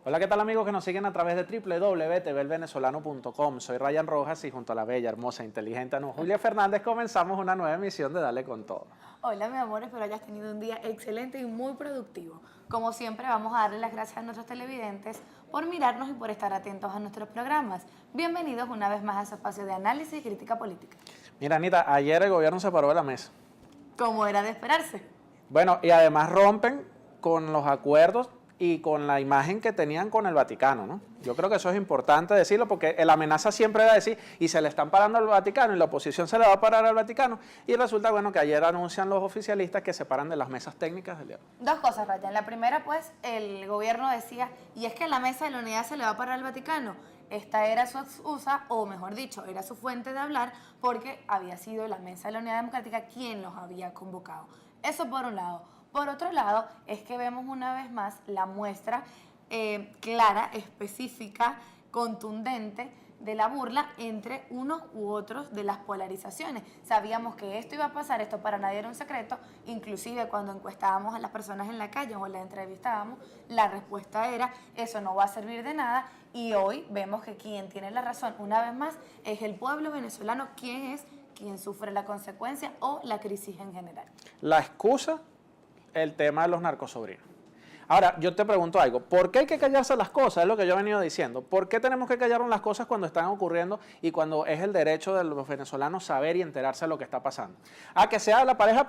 Hola, ¿qué tal amigos que nos siguen a través de www.tvelvenezolano.com? Soy Ryan Rojas y junto a la bella, hermosa, inteligente Ana Julia Fernández comenzamos una nueva emisión de Dale con Todo. Hola, mi amor, espero hayas tenido un día excelente y muy productivo. Como siempre, vamos a darle las gracias a nuestros televidentes por mirarnos y por estar atentos a nuestros programas. Bienvenidos una vez más a su espacio de análisis y crítica política. Mira, Anita, ayer el gobierno se paró de la mesa. Como era de esperarse. Bueno, y además rompen con los acuerdos y con la imagen que tenían con el Vaticano, ¿no? Yo creo que eso es importante decirlo porque la amenaza siempre era decir, y se le están parando al Vaticano y la oposición se le va a parar al Vaticano, y resulta, bueno, que ayer anuncian los oficialistas que se paran de las mesas técnicas del diálogo. Dos cosas, Ryan. La primera, pues, el gobierno decía, y es que la mesa de la unidad se le va a parar al Vaticano. Esta era su excusa, o mejor dicho, era su fuente de hablar, porque había sido la mesa de la unidad democrática quien los había convocado. Eso por un lado. Por otro lado, es que vemos una vez más la muestra clara, específica, contundente de la burla entre unos u otros de las polarizaciones. Sabíamos que esto iba a pasar, esto para nadie era un secreto, inclusive cuando encuestábamos a las personas en la calle o las entrevistábamos, la respuesta era, eso no va a servir de nada, y hoy vemos que quien tiene la razón, una vez más, es el pueblo venezolano, quien sufre la consecuencia o la crisis en general. La excusa, el tema de los narcosobrinos. Ahora, yo te pregunto algo, ¿por qué hay que callarse las cosas? Es lo que yo he venido diciendo. ¿Por qué tenemos que callarnos las cosas cuando están ocurriendo y cuando es el derecho de los venezolanos saber y enterarse de lo que está pasando? A que sea la pareja,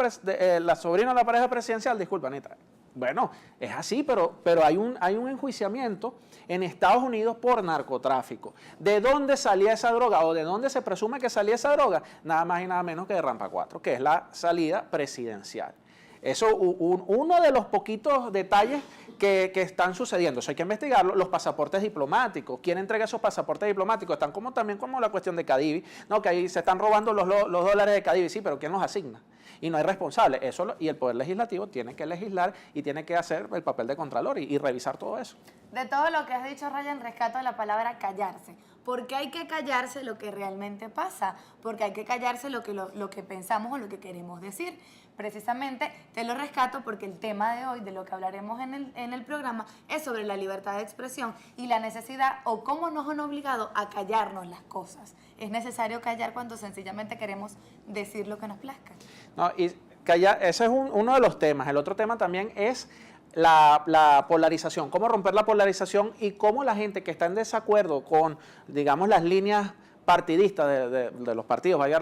la sobrina de la pareja presidencial, disculpa, Anita. Bueno, es así, pero hay un enjuiciamiento en Estados Unidos por narcotráfico. ¿De dónde salía esa droga o de dónde se presume que salía esa droga? Nada más y nada menos que de Rampa 4, que es la salida presidencial. Eso, uno de los poquitos detalles que están sucediendo, eso hay que investigarlo, los pasaportes diplomáticos. ¿Quién entrega esos pasaportes diplomáticos? Están también como la cuestión de Cadivi, ¿no? Que ahí se están robando los dólares de Cadivi, sí, pero ¿quién los asigna? Y no hay responsable. Eso, y el Poder Legislativo tiene que legislar y tiene que hacer el papel de Contralor y revisar todo eso. De todo lo que has dicho, Ryan, rescato la palabra callarse. Porque hay que callarse lo que realmente pasa, porque hay que callarse lo que pensamos o lo que queremos decir. Precisamente te lo rescato porque el tema de hoy, de lo que hablaremos en el programa, es sobre la libertad de expresión y la necesidad o cómo nos han obligado a callarnos las cosas. Es necesario callar cuando sencillamente queremos decir lo que nos plazca. No, y callar, ese es uno de los temas. El otro tema también es la polarización, cómo romper la polarización y cómo la gente que está en desacuerdo con, digamos, las líneas partidistas de los partidos, vaya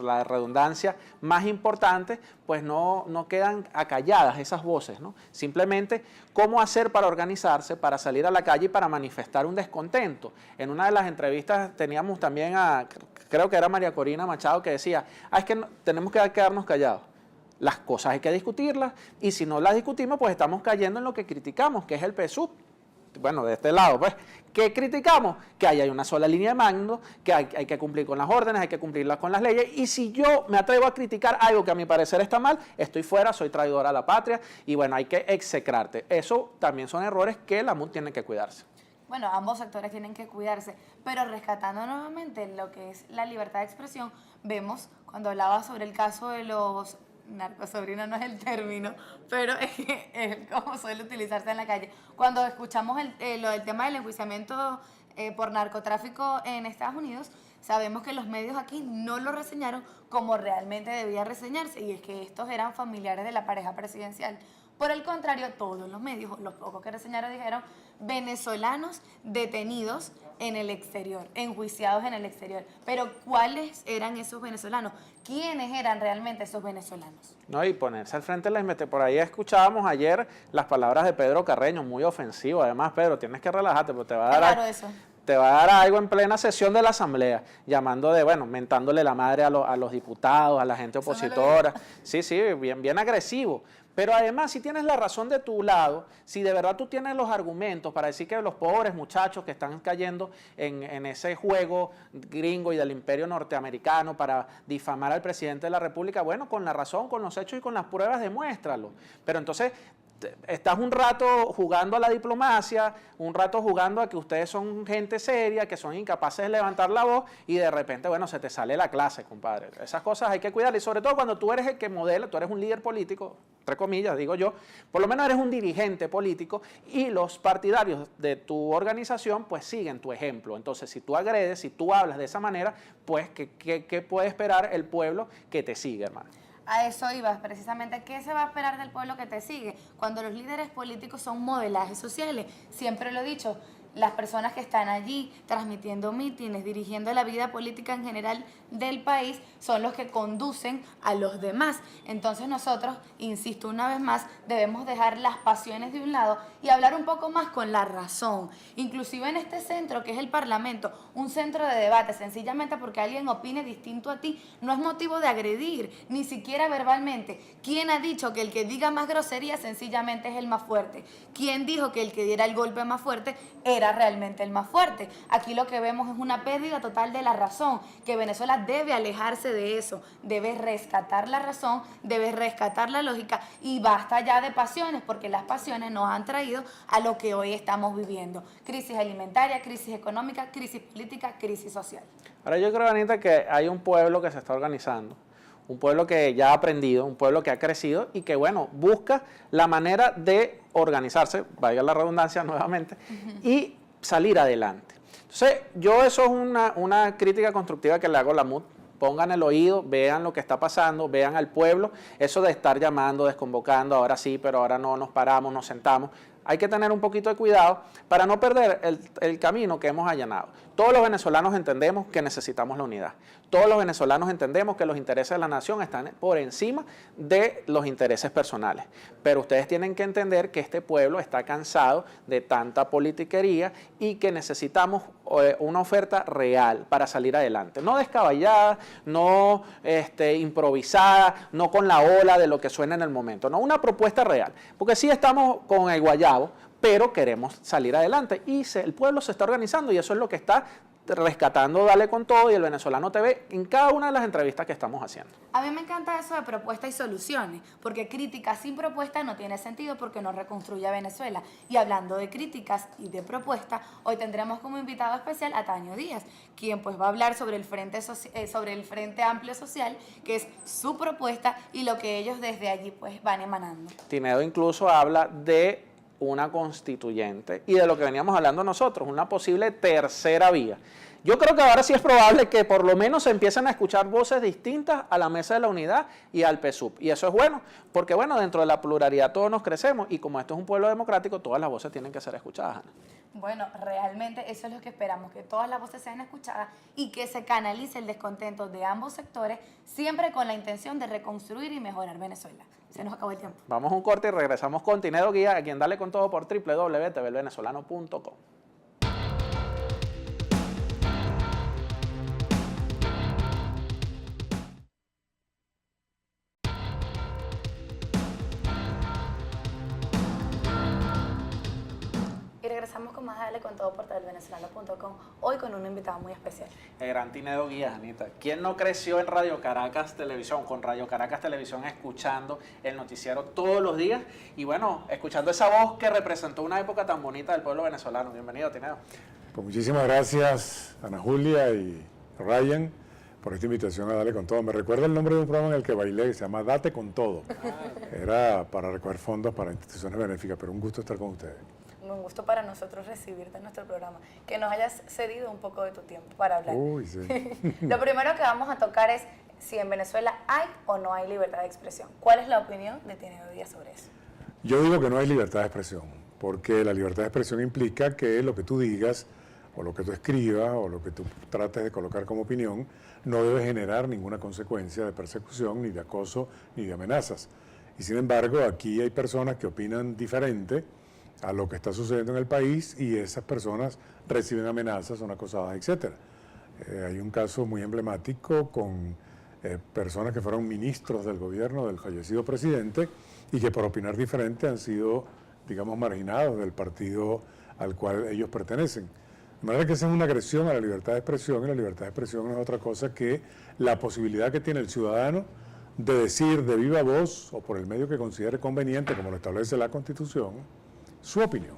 la redundancia, más importantes, pues no quedan acalladas esas voces, ¿no? Simplemente cómo hacer para organizarse, para salir a la calle y para manifestar un descontento. En una de las entrevistas teníamos también creo que era María Corina Machado, que decía, es que tenemos que quedarnos callados. Las cosas hay que discutirlas y si no las discutimos, pues estamos cayendo en lo que criticamos, que es el PSUV. Bueno, de este lado, pues, ¿qué criticamos? Que hay una sola línea de mando, que hay que cumplir con las órdenes, hay que cumplirlas con las leyes, y si yo me atrevo a criticar algo que a mi parecer está mal, estoy fuera, soy traidor a la patria, y bueno, hay que execrarte. Eso también son errores que la MUD tiene que cuidarse. Bueno, ambos sectores tienen que cuidarse, pero rescatando nuevamente lo que es la libertad de expresión, vemos, cuando hablaba sobre el caso de los narcosobrino no es el término, pero es como suele utilizarse en la calle. Cuando escuchamos lo del tema del enjuiciamiento por narcotráfico en Estados Unidos, sabemos que los medios aquí no lo reseñaron como realmente debía reseñarse, y es que estos eran familiares de la pareja presidencial. Por el contrario, todos los medios, los pocos que reseñaron, dijeron venezolanos detenidos en el exterior, enjuiciados en el exterior. Pero ¿cuáles eran esos venezolanos? ¿Quiénes eran realmente esos venezolanos? No, y ponerse al frente de la investigación. Por ahí escuchábamos ayer las palabras de Pedro Carreño, muy ofensivo. Además, Pedro, tienes que relajarte, porque te va a dar... Claro, eso. Te va a dar algo en plena sesión de la Asamblea, mentándole la madre a los diputados, a la gente opositora. Sí, bien agresivo. Pero además, si tienes la razón de tu lado, si de verdad tú tienes los argumentos para decir que los pobres muchachos que están cayendo en ese juego gringo y del imperio norteamericano para difamar al presidente de la República, bueno, con la razón, con los hechos y con las pruebas, demuéstralo. Pero entonces estás un rato jugando a la diplomacia, un rato jugando a que ustedes son gente seria, que son incapaces de levantar la voz y de repente, bueno, se te sale la clase, compadre. Esas cosas hay que cuidarlas y sobre todo cuando tú eres el que modela, tú eres un líder político, entre comillas, digo yo, por lo menos eres un dirigente político y los partidarios de tu organización pues siguen tu ejemplo. Entonces, si tú agredes, si tú hablas de esa manera, pues, ¿qué puede esperar el pueblo que te sigue, hermano? A eso ibas, precisamente. ¿Qué se va a esperar del pueblo que te sigue? Cuando los líderes políticos son modelajes sociales. Siempre lo he dicho, las personas que están allí transmitiendo mítines, dirigiendo la vida política en general del país, son los que conducen a los demás. Entonces nosotros, insisto una vez más, debemos dejar las pasiones de un lado y hablar un poco más con la razón. Inclusive en este centro, que es el Parlamento, un centro de debate, sencillamente porque alguien opine distinto a ti, no es motivo de agredir, ni siquiera verbalmente. ¿Quién ha dicho que el que diga más grosería sencillamente es el más fuerte? ¿Quién dijo que el que diera el golpe más fuerte era realmente el más fuerte? Aquí lo que vemos es una pérdida total de la razón, que Venezuela debe alejarse de eso, debe rescatar la razón, debe rescatar la lógica y basta ya de pasiones, porque las pasiones nos han traído a lo que hoy estamos viviendo: crisis alimentaria, crisis económica, crisis política, crisis social. Ahora yo creo, Anita, que hay un pueblo que se está organizando, un pueblo que ya ha aprendido, un pueblo que ha crecido y que, bueno, busca la manera de organizarse, valga la redundancia nuevamente, y salir adelante. Entonces, yo eso es una crítica constructiva que le hago a la MUD. Pongan el oído, vean lo que está pasando, vean al pueblo. Eso de estar llamando, desconvocando, ahora sí, pero ahora no, nos paramos, nos sentamos. Hay que tener un poquito de cuidado para no perder el camino que hemos allanado. Todos los venezolanos entendemos que necesitamos la unidad. Todos los venezolanos entendemos que los intereses de la nación están por encima de los intereses personales. Pero ustedes tienen que entender que este pueblo está cansado de tanta politiquería y que necesitamos una oferta real para salir adelante. No descabellada, no improvisada, no con la ola de lo que suena en el momento. No, una propuesta real. Porque sí estamos con el guayabo, pero queremos salir adelante y el pueblo se está organizando y eso es lo que está rescatando Dale con Todo y el Venezolano TV en cada una de las entrevistas que estamos haciendo. A mí me encanta eso de propuestas y soluciones, porque crítica sin propuesta no tiene sentido porque no reconstruye a Venezuela. Y hablando de críticas y de propuestas, hoy tendremos como invitado especial a Taño Díaz, quien pues va a hablar sobre el Frente Amplio Social, que es su propuesta y lo que ellos desde allí pues van emanando. Tinedo incluso habla de una constituyente y de lo que veníamos hablando nosotros, una posible tercera vía. Yo creo que ahora sí es probable que por lo menos se empiecen a escuchar voces distintas a la Mesa de la Unidad y al PSUV. Y eso es bueno, porque bueno, dentro de la pluralidad todos nos crecemos y como esto es un pueblo democrático, todas las voces tienen que ser escuchadas, Ana. Bueno, realmente eso es lo que esperamos, que todas las voces sean escuchadas y que se canalice el descontento de ambos sectores, siempre con la intención de reconstruir y mejorar Venezuela. Se nos acabó el tiempo. Vamos a un corte y regresamos con Tinedo Guía, a quien Dale con Todo por www.tvelvenezolano.com. Regresamos con más Dale con Todo por TVelvenezolano.com, hoy con un invitado muy especial. El gran Tinedo Guía, Anita. ¿Quién no creció en Radio Caracas Televisión, con Radio Caracas Televisión, escuchando el noticiero todos los días? Y bueno, escuchando esa voz que representó una época tan bonita del pueblo venezolano. Bienvenido, Tinedo. Pues muchísimas gracias, Ana Julia y Ryan, por esta invitación a Dale con Todo. Me recuerda el nombre de un programa en el que bailé, que se llama Date con Todo. Era para recoger fondos para instituciones benéficas, pero un gusto estar con ustedes. Un gusto para nosotros recibirte en nuestro programa, que nos hayas cedido un poco de tu tiempo para hablar. Uy, sí. Lo primero que vamos a tocar es si en Venezuela hay o no hay libertad de expresión. ¿Cuál es la opinión de Tinedo Díaz sobre eso? Yo digo que no hay libertad de expresión, porque la libertad de expresión implica que lo que tú digas, o lo que tú escribas, o lo que tú trates de colocar como opinión, no debe generar ninguna consecuencia de persecución, ni de acoso, ni de amenazas. Y sin embargo, aquí hay personas que opinan diferente a lo que está sucediendo en el país y esas personas reciben amenazas, son acosadas, etc. Hay un caso muy emblemático con personas que fueron ministros del gobierno del fallecido presidente y que por opinar diferente han sido, digamos, marginados del partido al cual ellos pertenecen. De manera que esa es una agresión a la libertad de expresión, y la libertad de expresión no es otra cosa que la posibilidad que tiene el ciudadano de decir de viva voz o por el medio que considere conveniente, como lo establece la Constitución, su opinión.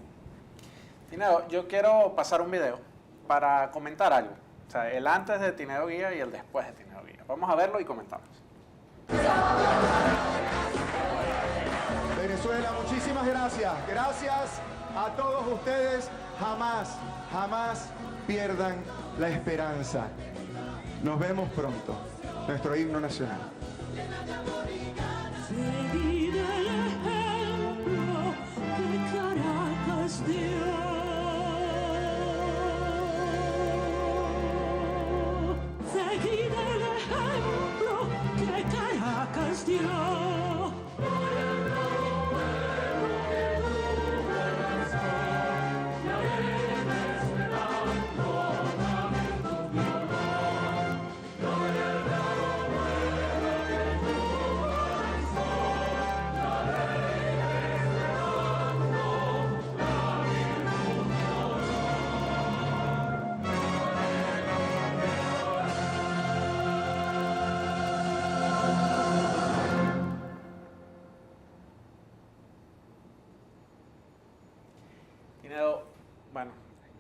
Tineo, yo quiero pasar un video para comentar algo. O sea, el antes de Tineo Guía y el después de Tineo Guía. Vamos a verlo y comentamos. Venezuela, muchísimas gracias. Gracias a todos ustedes. Jamás, jamás pierdan la esperanza. Nos vemos pronto. Nuestro himno nacional. Seguid el ejemplo que Caracas dio. Seguid el ejemplo que Caracas dio. Tineo, bueno,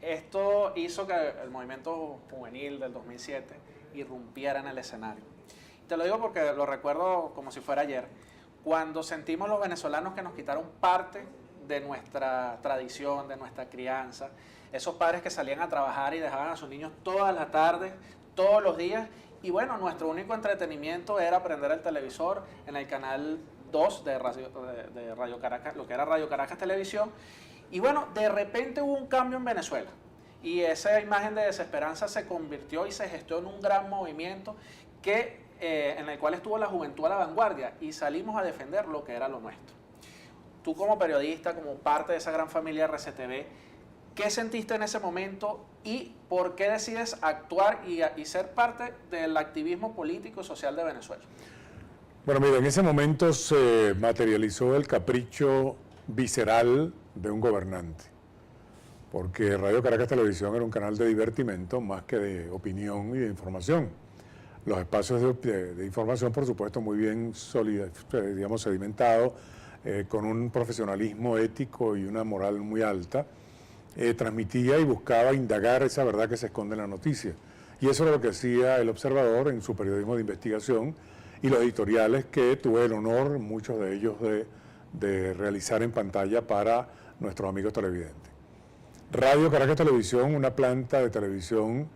esto hizo que el movimiento juvenil del 2007 irrumpiera en el escenario. Te lo digo porque lo recuerdo como si fuera ayer, cuando sentimos los venezolanos que nos quitaron parte de nuestra tradición, de nuestra crianza, esos padres que salían a trabajar y dejaban a sus niños todas las tardes, todos los días, y bueno, nuestro único entretenimiento era prender el televisor en el canal 2 de Radio Caracas, lo que era Radio Caracas Televisión, y bueno, de repente hubo un cambio en Venezuela, y esa imagen de desesperanza se convirtió y se gestó en un gran movimiento en el cual estuvo la juventud a la vanguardia, y salimos a defender lo que era lo nuestro. Tú como periodista, como parte de esa gran familia RCTV, ¿qué sentiste en ese momento y por qué decides actuar y ser parte del activismo político y social de Venezuela? Bueno, mira, en ese momento se materializó el capricho visceral de un gobernante, porque Radio Caracas Televisión era un canal de divertimento más que de opinión y de información. Los espacios de información, por supuesto, muy bien sedimentados, con un profesionalismo ético y una moral muy alta, transmitía y buscaba indagar esa verdad que se esconde en la noticia. Y eso era lo que hacía El Observador en su periodismo de investigación y los editoriales que tuve el honor, muchos de ellos, de realizar en pantalla para nuestros amigos televidentes. Radio Caracas Televisión, una planta de televisión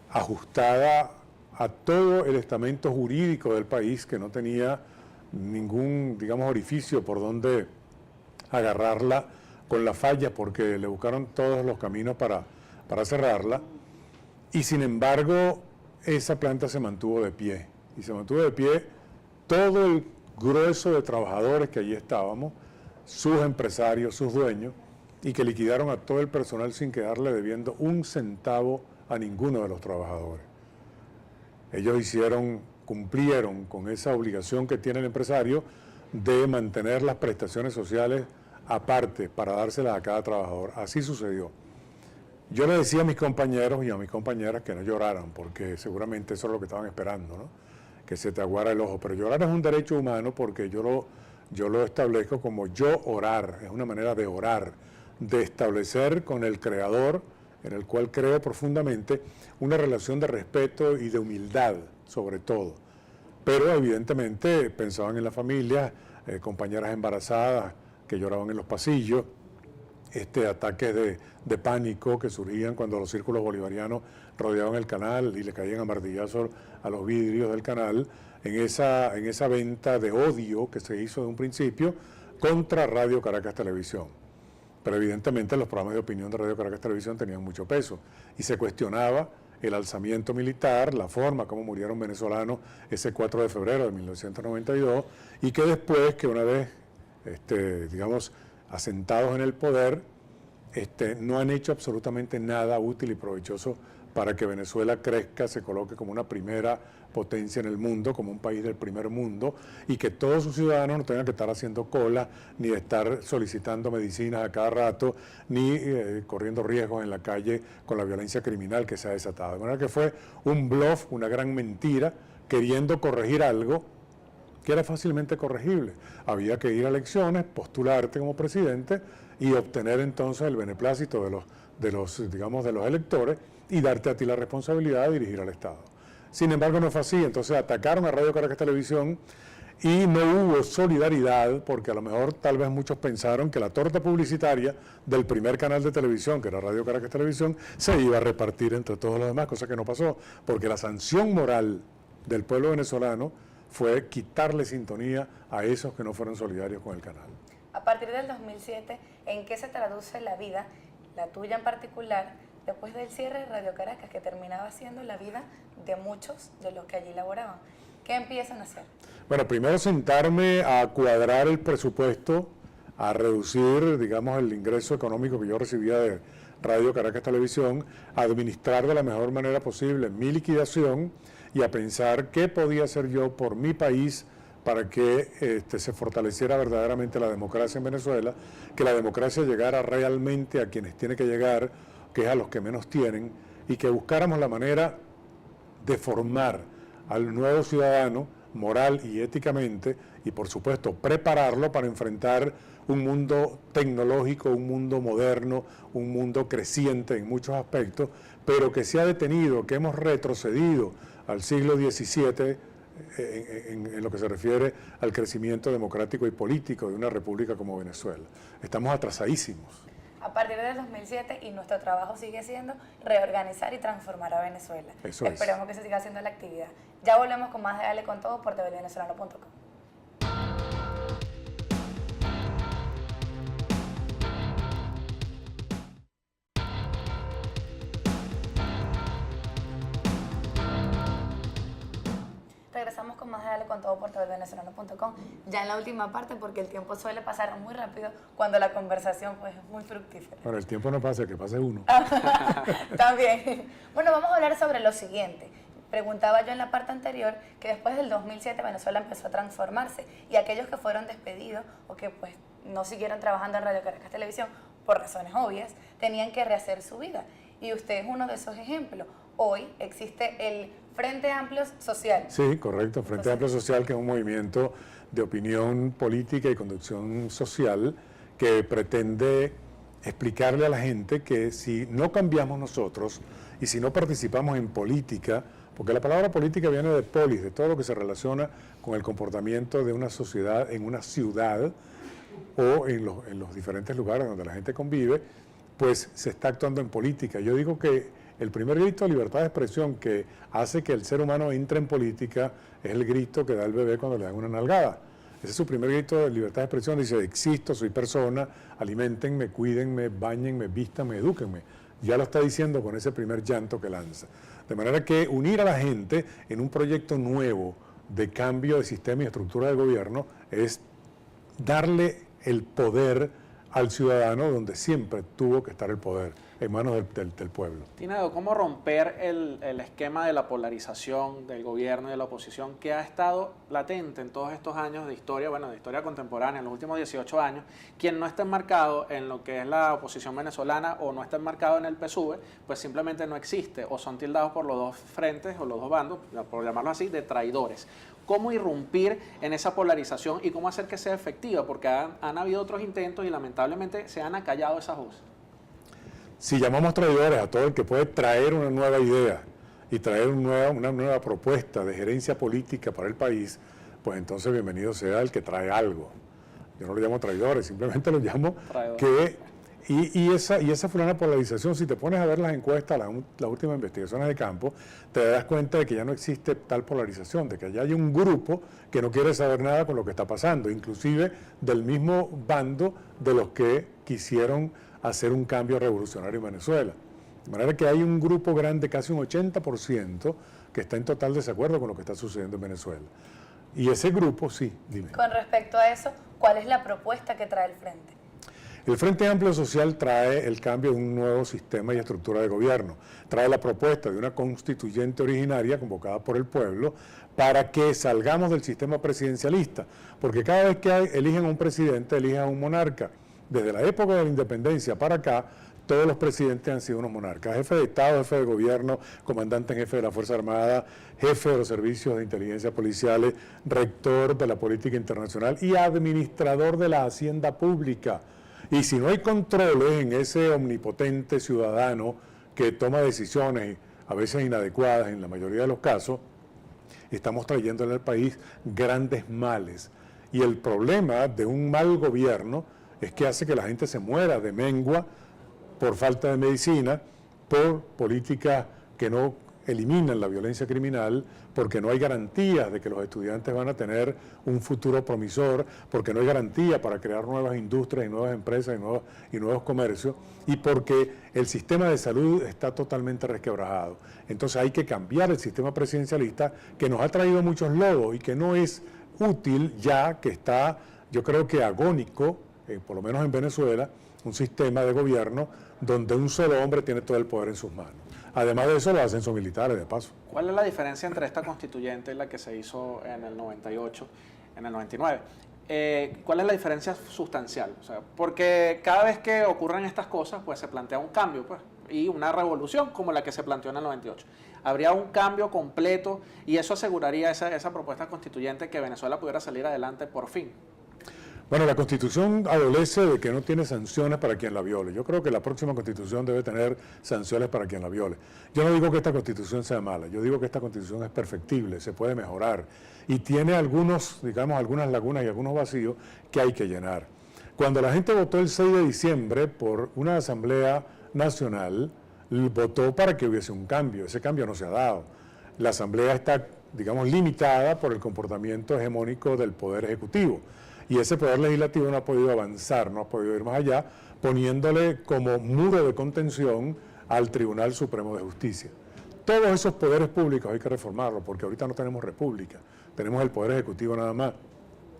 ajustada a todo el estamento jurídico del país, que no tenía ningún, digamos, orificio por donde agarrarla con la falla, porque le buscaron todos los caminos para cerrarla, y sin embargo esa planta se mantuvo de pie, y se mantuvo de pie todo el grueso de trabajadores que allí estábamos, sus empresarios, sus dueños, y que liquidaron a todo el personal sin quedarle debiendo un centavo a ninguno de los trabajadores. Ellos cumplieron con esa obligación que tiene el empresario de mantener las prestaciones sociales aparte para dárselas a cada trabajador. Así sucedió. Yo le decía a mis compañeros y a mis compañeras que no lloraran, porque seguramente eso es lo que estaban esperando, ¿no? Que se te aguara el ojo. Pero llorar es un derecho humano, porque yo lo establezco como yo orar, es una manera de orar, de establecer con el Creador, en el cual creo profundamente, una relación de respeto y de humildad, sobre todo. Pero evidentemente pensaban en la familia, compañeras embarazadas que lloraban en los pasillos, ataques de pánico que surgían cuando los círculos bolivarianos rodeaban el canal y le caían a martillazos a los vidrios del canal, en esa venta de odio que se hizo de un principio contra Radio Caracas Televisión. Pero evidentemente los programas de opinión de Radio Caracas Televisión tenían mucho peso y se cuestionaba el alzamiento militar, la forma como murieron venezolanos ese 4 de febrero de 1992, y que después, que una vez, digamos, asentados en el poder, no han hecho absolutamente nada útil y provechoso para que Venezuela crezca, se coloque como una primera potencia en el mundo, como un país del primer mundo, y que todos sus ciudadanos no tengan que estar haciendo cola, ni estar solicitando medicinas a cada rato, ni corriendo riesgos en la calle con la violencia criminal que se ha desatado. De manera que fue un bluff, una gran mentira, queriendo corregir algo que era fácilmente corregible. Había que ir a elecciones, postularte como presidente y obtener entonces el beneplácito de los electores y darte a ti la responsabilidad de dirigir al Estado. Sin embargo, no fue así. Entonces atacaron a Radio Caracas Televisión y no hubo solidaridad, porque a lo mejor tal vez muchos pensaron que la torta publicitaria del primer canal de televisión, que era Radio Caracas Televisión, se iba a repartir entre todos los demás, cosa que no pasó, porque la sanción moral del pueblo venezolano fue quitarle sintonía a esos que no fueron solidarios con el canal. A partir del 2007, ¿en qué se traduce la vida, la tuya en particular, después del cierre de Radio Caracas, que terminaba siendo la vida de muchos de los que allí laboraban? ¿Qué empiezan a hacer? Bueno, primero sentarme a cuadrar el presupuesto, a reducir, digamos, el ingreso económico que yo recibía de Radio Caracas Televisión, a administrar de la mejor manera posible mi liquidación y a pensar qué podía hacer yo por mi país para que se fortaleciera verdaderamente la democracia en Venezuela, que la democracia llegara realmente a quienes tiene que llegar, que es a los que menos tienen, y que buscáramos la manera de formar al nuevo ciudadano moral y éticamente, y por supuesto prepararlo para enfrentar un mundo tecnológico, un mundo moderno, un mundo creciente en muchos aspectos, pero que se ha detenido, que hemos retrocedido al siglo XVII en lo que se refiere al crecimiento democrático y político de una república como Venezuela. Estamos atrasadísimos. A partir del 2007, y nuestro trabajo sigue siendo reorganizar y transformar a Venezuela. Eso es. Esperemos que se siga haciendo la actividad. Ya volvemos con más de Dale con Todo por tvvenezolano.com. Regresamos con más de Dale con Todo por tvvenezolano.com, ya en la última parte, porque el tiempo suele pasar muy rápido cuando la conversación pues, es muy fructífera. Bueno, el tiempo no pasa, que pase uno. También. Bueno, vamos a hablar sobre lo siguiente. Preguntaba yo en la parte anterior que después del 2007 Venezuela empezó a transformarse y aquellos que fueron despedidos o que pues no siguieron trabajando en Radio Caracas Televisión por razones obvias, tenían que rehacer su vida. Y usted es uno de esos ejemplos. Hoy existe el Frente Amplio Social. Sí, correcto. Frente Amplio Social, que es un movimiento de opinión política y conducción social que pretende explicarle a la gente que si no cambiamos nosotros y si no participamos en política, porque la palabra política viene de polis, de todo lo que se relaciona con el comportamiento de una sociedad en una ciudad o en los diferentes lugares donde la gente convive, pues se está actuando en política. Yo digo que el primer grito de libertad de expresión que hace que el ser humano entre en política es el grito que da el bebé cuando le dan una nalgada. Ese es su primer grito de libertad de expresión. Dice, existo, soy persona, aliméntenme, cuídenme, báñenme, vístanme, edúquenme. Ya lo está diciendo con ese primer llanto que lanza. De manera que unir a la gente en un proyecto nuevo de cambio de sistema y estructura de gobierno es darle el poder al ciudadano donde siempre tuvo que estar el poder, en manos del pueblo. Tinado, ¿cómo romper el esquema de la polarización del gobierno y de la oposición que ha estado latente en todos estos años de historia, bueno, de historia contemporánea, en los últimos 18 años? Quien no está enmarcado en lo que es la oposición venezolana o no está enmarcado en el PSUV, pues simplemente no existe, o son tildados por los dos frentes o los dos bandos, por llamarlo así, de traidores. ¿Cómo irrumpir en esa polarización y cómo hacer que sea efectiva? Porque han habido otros intentos y lamentablemente se han acallado esas voces. Si llamamos traidores a todo el que puede traer una nueva idea y traer una nueva propuesta de gerencia política para el país, pues entonces bienvenido sea el que trae algo. Yo no lo llamo traidores, simplemente lo llamo que... Y esa fue una polarización. Si te pones a ver las encuestas, las últimas investigaciones de campo, te das cuenta de que ya no existe tal polarización, de que ya hay un grupo que no quiere saber nada con lo que está pasando, inclusive del mismo bando de los que quisieron hacer un cambio revolucionario en Venezuela. De manera que hay un grupo grande, casi un 80%, que está en total desacuerdo con lo que está sucediendo en Venezuela. Y ese grupo, sí, dime. Con respecto a eso, ¿cuál es la propuesta que trae el Frente? El Frente Amplio Social trae el cambio de un nuevo sistema y estructura de gobierno. Trae la propuesta de una constituyente originaria convocada por el pueblo para que salgamos del sistema presidencialista. Porque cada vez que eligen a un presidente, eligen a un monarca. Desde la época de la independencia para acá, todos los presidentes han sido unos monarcas, jefe de Estado, jefe de gobierno, comandante en jefe de la Fuerza Armada, jefe de los servicios de inteligencia policiales, rector de la política internacional y administrador de la hacienda pública. Y si no hay controles en ese omnipotente ciudadano que toma decisiones a veces inadecuadas en la mayoría de los casos, estamos trayéndole al país grandes males. Y el problema de un mal gobierno es que hace que la gente se muera de mengua por falta de medicina, por políticas que no eliminan la violencia criminal, porque no hay garantías de que los estudiantes van a tener un futuro promisor, porque no hay garantía para crear nuevas industrias y nuevas empresas y nuevos comercios, y porque el sistema de salud está totalmente resquebrajado. Entonces hay que cambiar el sistema presidencialista que nos ha traído muchos lodos y que no es útil, ya que está, yo creo que agónico, por lo menos en Venezuela, un sistema de gobierno donde un solo hombre tiene todo el poder en sus manos. Además de eso, los ascensos militares, de paso. ¿Cuál es la diferencia entre esta constituyente y la que se hizo en el 98, en el 99? ¿Cuál es la diferencia sustancial? O sea, porque cada vez que ocurren estas cosas, pues se plantea un cambio, pues, y una revolución como la que se planteó en el 98. Habría un cambio completo y eso aseguraría esa propuesta constituyente que Venezuela pudiera salir adelante por fin. Bueno, la Constitución adolece de que no tiene sanciones para quien la viole. Yo creo que la próxima Constitución debe tener sanciones para quien la viole. Yo no digo que esta Constitución sea mala, yo digo que esta Constitución es perfectible, se puede mejorar y tiene algunas lagunas y algunos vacíos que hay que llenar. Cuando la gente votó el 6 de diciembre por una Asamblea Nacional, votó para que hubiese un cambio. Ese cambio no se ha dado. La Asamblea está, limitada por el comportamiento hegemónico del Poder Ejecutivo. Y ese Poder Legislativo no ha podido avanzar, no ha podido ir más allá, poniéndole como muro de contención al Tribunal Supremo de Justicia. Todos esos poderes públicos hay que reformarlos, porque ahorita no tenemos república, tenemos el Poder Ejecutivo nada más.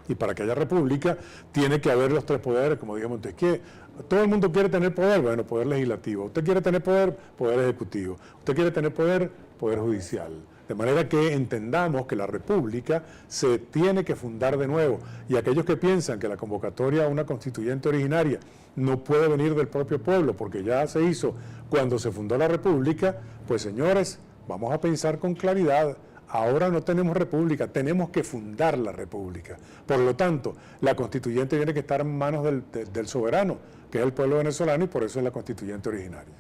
Y para que haya república, tiene que haber los tres poderes, como dije Montesquieu. Todo el mundo quiere tener poder, bueno, poder legislativo. Usted quiere tener poder, poder ejecutivo. Usted quiere tener poder, poder judicial. De manera que entendamos que la república se tiene que fundar de nuevo. Y aquellos que piensan que la convocatoria a una constituyente originaria no puede venir del propio pueblo, porque ya se hizo cuando se fundó la república, pues señores, vamos a pensar con claridad. Ahora no tenemos república, tenemos que fundar la república. Por lo tanto, la constituyente tiene que estar en manos del soberano, que es el pueblo venezolano, y por eso es la constituyente originaria.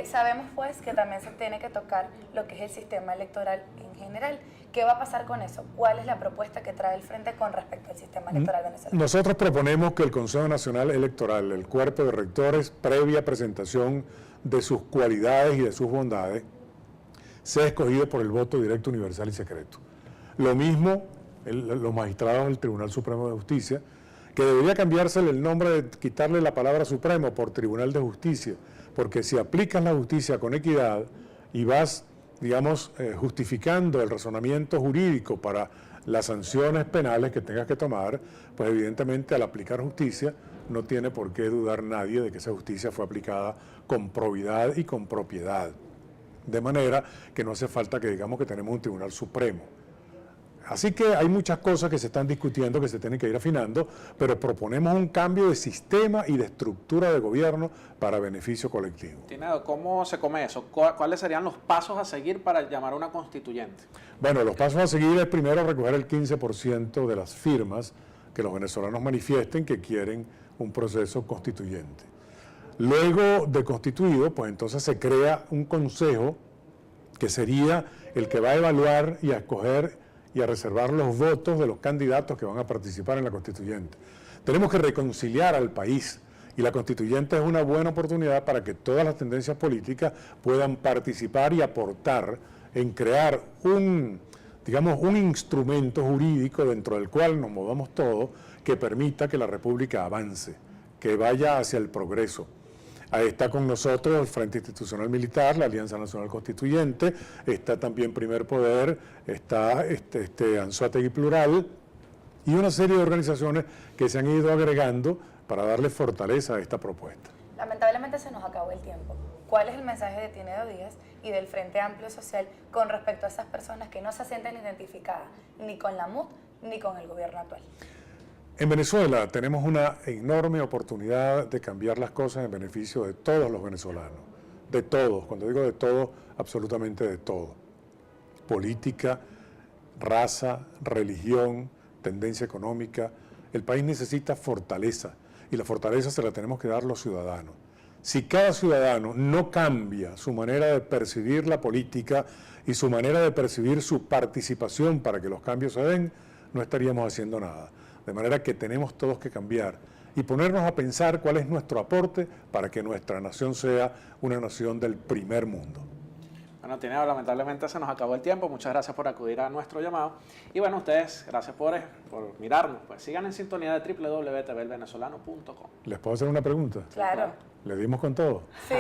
Sabemos pues que también se tiene que tocar lo que es el sistema electoral en general. ¿Qué va a pasar con eso? ¿Cuál es la propuesta que trae el Frente con respecto al sistema electoral venezolano? Nosotros proponemos que el Consejo Nacional Electoral, el cuerpo de rectores, previa presentación de sus cualidades y de sus bondades, sea escogido por el voto directo, universal y secreto. Lo mismo los magistrados del Tribunal Supremo de Justicia, que debería cambiársele el nombre, de quitarle la palabra Supremo por Tribunal de Justicia, porque si aplicas la justicia con equidad y vas, justificando el razonamiento jurídico para las sanciones penales que tengas que tomar, pues evidentemente al aplicar justicia no tiene por qué dudar nadie de que esa justicia fue aplicada con probidad y con propiedad. De manera que no hace falta que digamos que tenemos un Tribunal Supremo. Así que hay muchas cosas que se están discutiendo, que se tienen que ir afinando, pero proponemos un cambio de sistema y de estructura de gobierno para beneficio colectivo. Tineo, ¿cómo se come eso? ¿Cuáles serían los pasos a seguir para llamar a una constituyente? Bueno, los pasos a seguir es primero recoger el 15% de las firmas que los venezolanos manifiesten que quieren un proceso constituyente. Luego de constituido, pues entonces se crea un consejo que sería el que va a evaluar y a escoger y a reservar los votos de los candidatos que van a participar en la constituyente. Tenemos que reconciliar al país y la constituyente es una buena oportunidad para que todas las tendencias políticas puedan participar y aportar en crear un instrumento jurídico dentro del cual nos movamos todos que permita que la república avance, que vaya hacia el progreso. Ahí está con nosotros el Frente Institucional Militar, la Alianza Nacional Constituyente, está también Primer Poder, está Anzoátegui Plural y una serie de organizaciones que se han ido agregando para darle fortaleza a esta propuesta. Lamentablemente se nos acabó el tiempo. ¿Cuál es el mensaje de Tineo Díaz y del Frente Amplio Social con respecto a esas personas que no se sienten identificadas ni con la MUD ni con el gobierno actual? En Venezuela tenemos una enorme oportunidad de cambiar las cosas en beneficio de todos los venezolanos, de todos, cuando digo de todos, absolutamente de todo. Política, raza, religión, tendencia económica. El país necesita fortaleza y la fortaleza se la tenemos que dar los ciudadanos. Si cada ciudadano no cambia su manera de percibir la política y su manera de percibir su participación para que los cambios se den, no estaríamos haciendo nada. De manera que tenemos todos que cambiar y ponernos a pensar cuál es nuestro aporte para que nuestra nación sea una nación del primer mundo. Bueno, Tineo, lamentablemente se nos acabó el tiempo. Muchas gracias por acudir a nuestro llamado. Y bueno, ustedes, gracias por mirarnos. Pues sigan en sintonía de www.tvelvenezolano.com. ¿Les puedo hacer una pregunta? Claro. ¿Le dimos con todo? Sí.